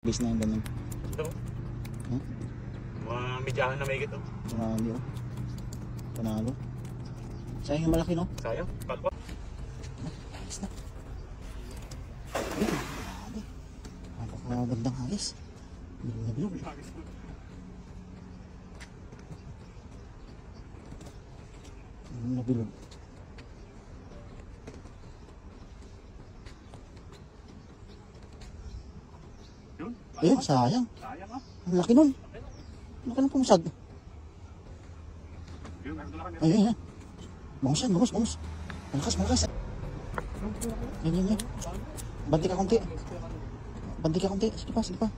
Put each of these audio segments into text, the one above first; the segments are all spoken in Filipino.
Bis na yung ganun. Ito. Huh? Mga medyahan na may gito. Marami oh. Panalo. Sayang yung malaki no? Sayang. Kalpa. Ayos na. Grabe. Napakagandang hagis. Bilog na bilog. Bilog na bilog. Ayun, sayang. Sayang ah. Ang laki nun. Laki ng pumusag. Ayun, ayun. Bangus yan, bangus, bangus. Malakas, malakas. Yan, yan, yan. Banti ka konti. Banti ka konti. Sige pa, sige pa.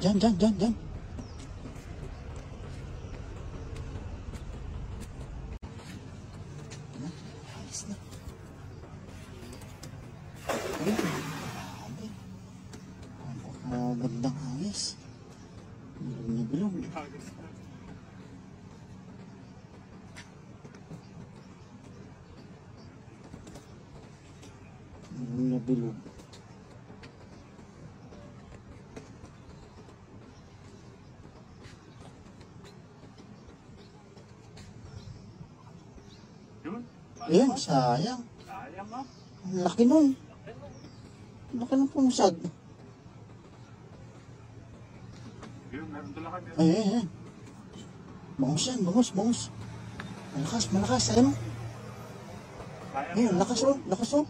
Diyan, diyan, diyan, diyan. Ayos na. Gandang hangis. Bilog na bilog. Bilog na bilog. Ayun, sayang. Sayang ah. Ang laki nun. Ang laki ng pumusag. Ay, ay, ay. Bangus yan, bangus, bangus. Malakas, malakas, ayun. Ayun, lakas oh, lakas oh.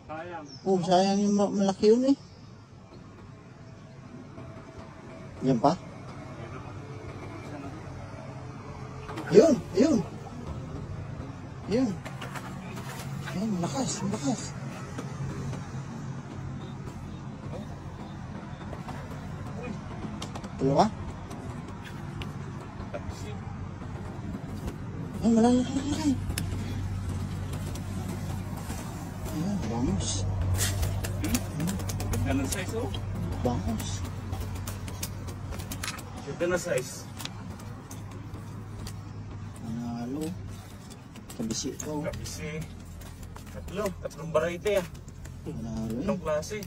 Sayang. Oh, sayang yung malaki yun eh. Yan pa? Ayun, ayun. Ayun. Ayun, malakas, malakas. Dalawa? Ay, malaki, malaki. Ayan, bangus. Ganda na size oh. Bangus. Ganda na size. Panalo. Kabisi ko. Kabisi. Tatlong variety ah. Panalo eh. Tatlong klase.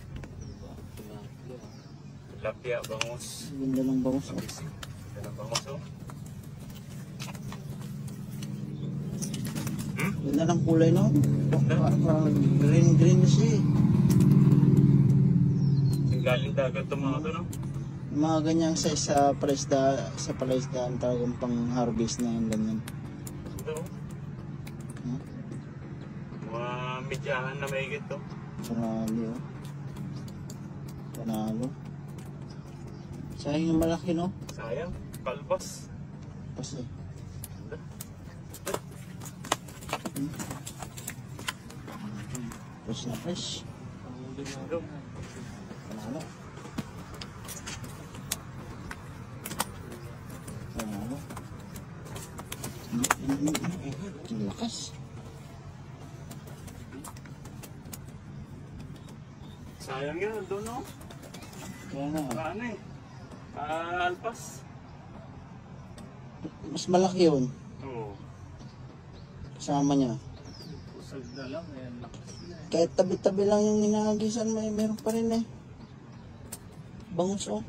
Tilapia, bangus. Ganda ng bangus. Oh. Kabisi. Ganda ng bangus oh. Ganda ng kulay no? Ganda. Parang green na siya eh. Galing dagat itong mga ito no? Mga ganyang size sa palaisdaan talagang pang harvest na yung ganyan. Ito oh. Huh? Mga medyahan na may gito. Panalo oh. Panalo. Sayang yung malaki no? Sayang. Kalpas. Kasi. Fresh na fresh. Panalo. Panalo. Ang lakas. Sayang yan. Doon no? Kaya nga. Ano eh. Alpas. Mas malaki yun. Oo. Kasama niya. Pusag na lang. Ayan. Kahit tabi-tabi lang yung hinahagisan, meron pa rin eh. Bangus oh.